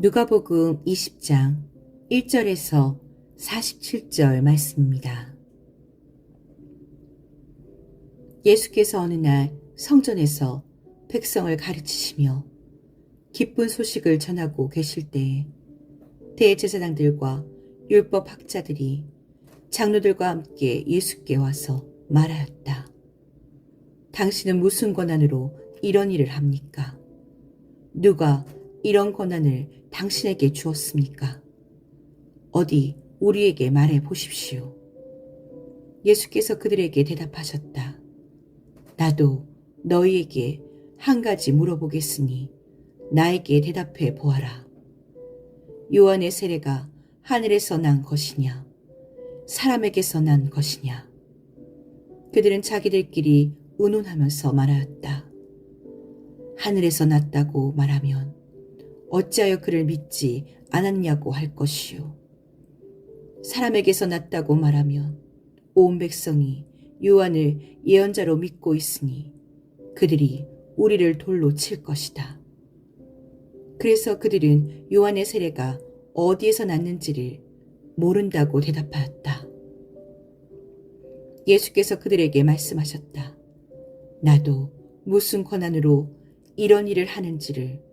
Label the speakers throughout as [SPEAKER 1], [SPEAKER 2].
[SPEAKER 1] 누가복음 20장 1절에서 47절 말씀입니다. 예수께서 어느 날 성전에서 백성을 가르치시며 기쁜 소식을 전하고 계실 때에 대제사장들과 율법학자들이 장로들과 함께 예수께 와서 말하였다. 당신은 무슨 권한으로 이런 일을 합니까? 누가 이런 권한을 당신에게 주었습니까? 어디 우리에게 말해 보십시오. 예수께서 그들에게 대답하셨다. 나도 너희에게 한 가지 물어보겠으니 나에게 대답해 보아라. 요한의 세례가 하늘에서 난 것이냐, 사람에게서 난 것이냐? 그들은 자기들끼리 의논하면서 말하였다. 하늘에서 났다고 말하면 어찌하여 그를 믿지 않았냐고 할 것이요. 사람에게서 났다고 말하면 온 백성이 요한을 예언자로 믿고 있으니 그들이 우리를 돌로 칠 것이다. 그래서 그들은 요한의 세례가 어디에서 났는지를 모른다고 대답하였다. 예수께서 그들에게 말씀하셨다. 나도 무슨 권한으로 이런 일을 하는지를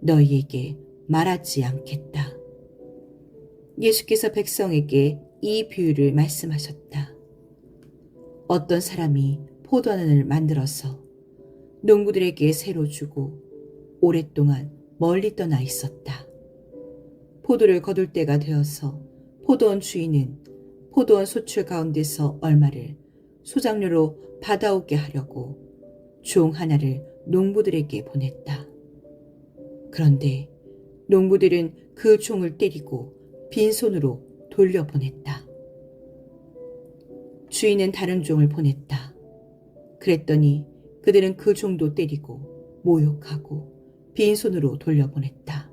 [SPEAKER 1] 너희에게 말하지 않겠다. 예수께서 백성에게 이 비유를 말씀하셨다. 어떤 사람이 포도원을 만들어서 농부들에게 새로 주고 오랫동안 멀리 떠나 있었다. 포도를 거둘 때가 되어서 포도원 주인은 포도원 소출 가운데서 얼마를 소작료로 받아오게 하려고 종 하나를 농부들에게 보냈다. 그런데 농부들은 그 종을 때리고 빈손으로 돌려보냈다. 주인은 다른 종을 보냈다. 그랬더니 그들은 그 종도 때리고 모욕하고 빈손으로 돌려보냈다.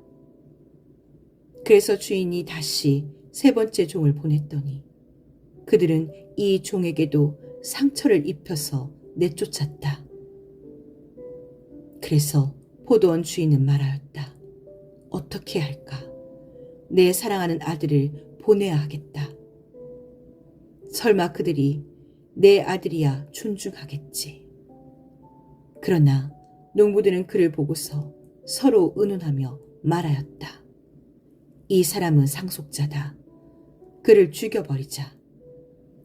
[SPEAKER 1] 그래서 주인이 다시 세 번째 종을 보냈더니 그들은 이 종에게도 상처를 입혀서 내쫓았다. 그래서 포도원 주인은 말하였다. 어떻게 할까? 내 사랑하는 아들을 보내야 하겠다. 설마 그들이 내 아들이야 존중하겠지. 그러나 농부들은 그를 보고서 서로 의논하며 말하였다. 이 사람은 상속자다. 그를 죽여버리자.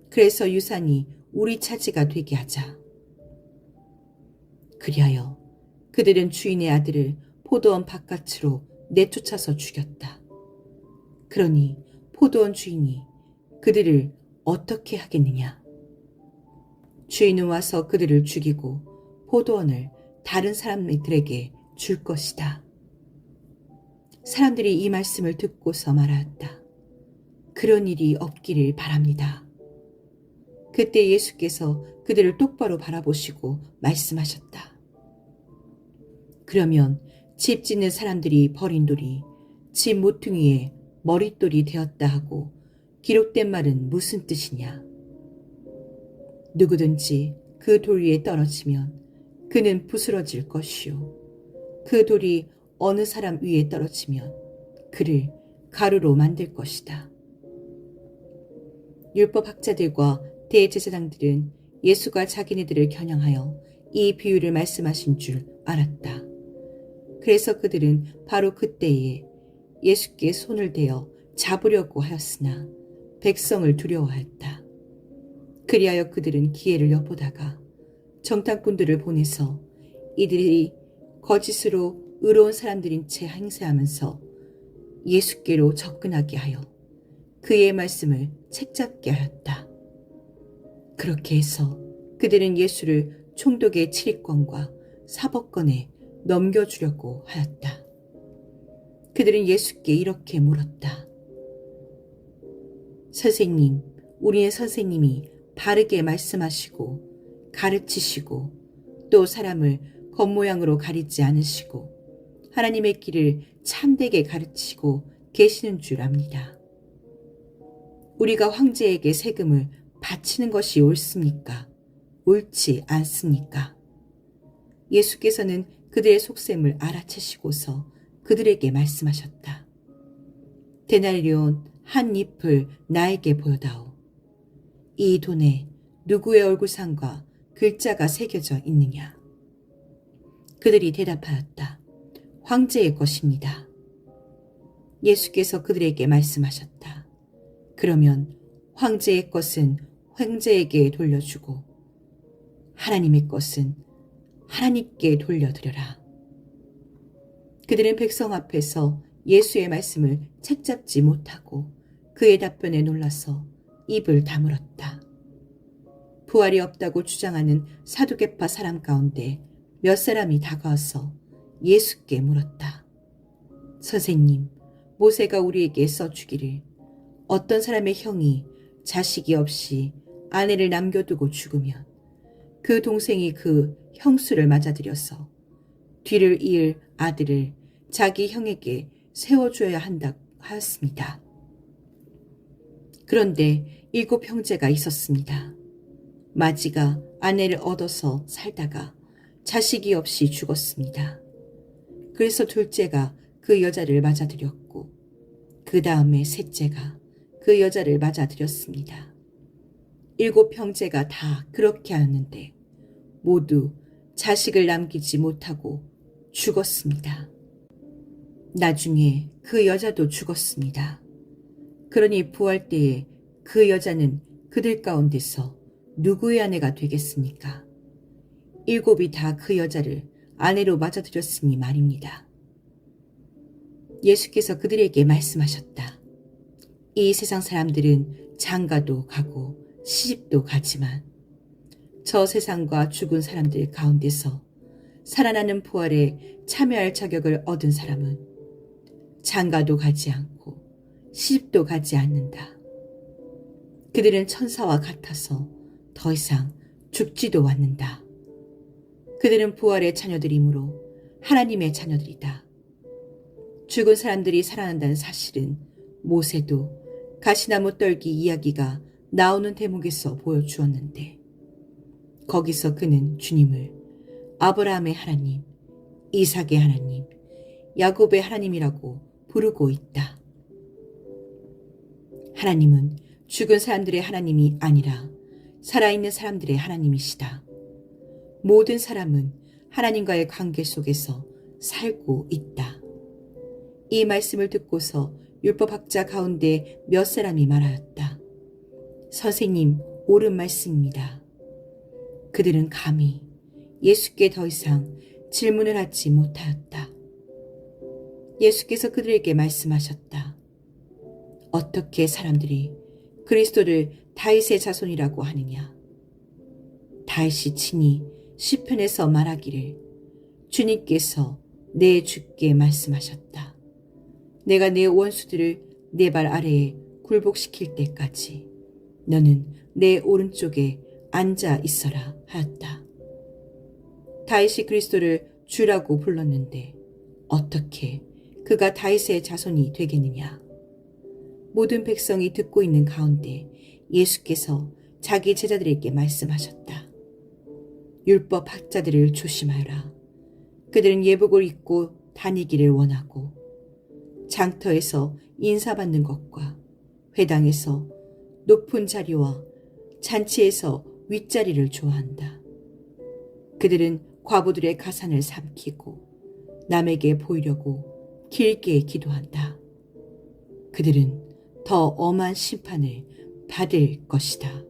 [SPEAKER 1] 그래서 유산이 우리 차지가 되게 하자. 그리하여 그들은 주인의 아들을 포도원 바깥으로 내쫓아서 죽였다. 그러니 포도원 주인이 그들을 어떻게 하겠느냐? 주인은 와서 그들을 죽이고 포도원을 다른 사람들에게 줄 것이다. 사람들이 이 말씀을 듣고서 말하였다. 그런 일이 없기를 바랍니다. 그때 예수께서 그들을 똑바로 바라보시고 말씀하셨다. 그러면 집 짓는 사람들이 버린 돌이 집 모퉁이에 머릿돌이 되었다 하고 기록된 말은 무슨 뜻이냐? 누구든지 그 돌 위에 떨어지면 그는 부스러질 것이요. 그 돌이 어느 사람 위에 떨어지면 그를 가루로 만들 것이다. 율법학자들과 대제사장들은 예수가 자기네들을 겨냥하여 이 비유를 말씀하신 줄 알았다. 그래서 그들은 바로 그때에 예수께 손을 대어 잡으려고 하였으나 백성을 두려워하였다. 그리하여 그들은 기회를 엿보다가 정탐꾼들을 보내서 이들이 거짓으로 의로운 사람들인 채 행세하면서 예수께로 접근하게 하여 그의 말씀을 책잡게 하였다. 그렇게 해서 그들은 예수를 총독의 칠익권과 사법권에 넘겨주려고 하였다. 그들은 예수께 이렇게 물었다. 선생님, 우리의 선생님이 바르게 말씀하시고 가르치시고 또 사람을 겉모양으로 가리지 않으시고 하나님의 길을 참되게 가르치고 계시는 줄 압니다. 우리가 황제에게 세금을 바치는 것이 옳습니까? 옳지 않습니까? 예수께서는 그들의 속셈을 알아채시고서 그들에게 말씀하셨다. 데나리온 한 잎을 나에게 보여다오. 이 돈에 누구의 얼굴상과 글자가 새겨져 있느냐? 그들이 대답하였다. 황제의 것입니다. 예수께서 그들에게 말씀하셨다. 그러면 황제의 것은 황제에게 돌려주고 하나님의 것은 하나님께 돌려드려라. 그들은 백성 앞에서 예수의 말씀을 책잡지 못하고 그의 답변에 놀라서 입을 다물었다. 부활이 없다고 주장하는 사두개파 사람 가운데 몇 사람이 다가와서 예수께 물었다. 선생님, 모세가 우리에게 써주기를 어떤 사람의 형이 자식이 없이 아내를 남겨두고 죽으면 그 동생이 그 형수를 맞아들여서 뒤를 이을 아들을 자기 형에게 세워줘야 한다고 하였습니다. 그런데 7 형제가 있었습니다. 마지가 아내를 얻어서 살다가 자식이 없이 죽었습니다. 그래서 둘째가 그 여자를 맞아들였고 그 다음에 셋째가 그 여자를 맞아들였습니다. 7 형제가 다 그렇게 하였는데 모두 자식을 남기지 못하고 죽었습니다. 나중에 그 여자도 죽었습니다. 그러니 부활 때에 그 여자는 그들 가운데서 누구의 아내가 되겠습니까? 7이 다 그 여자를 아내로 맞아들였으니 말입니다. 예수께서 그들에게 말씀하셨다. 이 세상 사람들은 장가도 가고 시집도 가지만 저 세상과 죽은 사람들 가운데서 살아나는 부활에 참여할 자격을 얻은 사람은 장가도 가지 않고 시집도 가지 않는다. 그들은 천사와 같아서 더 이상 죽지도 않는다. 그들은 부활의 자녀들이므로 하나님의 자녀들이다. 죽은 사람들이 살아난다는 사실은 모세도 가시나무 떨기 이야기가 나오는 대목에서 보여주었는데 거기서 그는 주님을 아브라함의 하나님, 이삭의 하나님, 야곱의 하나님이라고 부르고 있다. 하나님은 죽은 사람들의 하나님이 아니라 살아있는 사람들의 하나님이시다. 모든 사람은 하나님과의 관계 속에서 살고 있다. 이 말씀을 듣고서 율법학자 가운데 몇 사람이 말하였다. 선생님, 옳은 말씀입니다. 그들은 감히 예수께 더 이상 질문을 하지 못하였다. 예수께서 그들에게 말씀하셨다. 어떻게 사람들이 그리스도를 다윗의 자손이라고 하느냐? 다윗이 친히 시편에서 말하기를 주님께서 내 주께 말씀하셨다. 내가 내 원수들을 내 발 아래에 굴복시킬 때까지 너는 내 오른쪽에 앉아 있어라 하였다. 다윗이 그리스도를 주라고 불렀는데 어떻게 그가 다윗의 자손이 되겠느냐? 모든 백성이 듣고 있는 가운데 예수께서 자기 제자들에게 말씀하셨다. 율법 학자들을 조심하여라. 그들은 예복을 입고 다니기를 원하고 장터에서 인사받는 것과 회당에서 높은 자리와 잔치에서 윗자리를 좋아한다. 그들은 과부들의 가산을 삼키고 남에게 보이려고 길게 기도한다. 그들은 더 엄한 심판을 받을 것이다.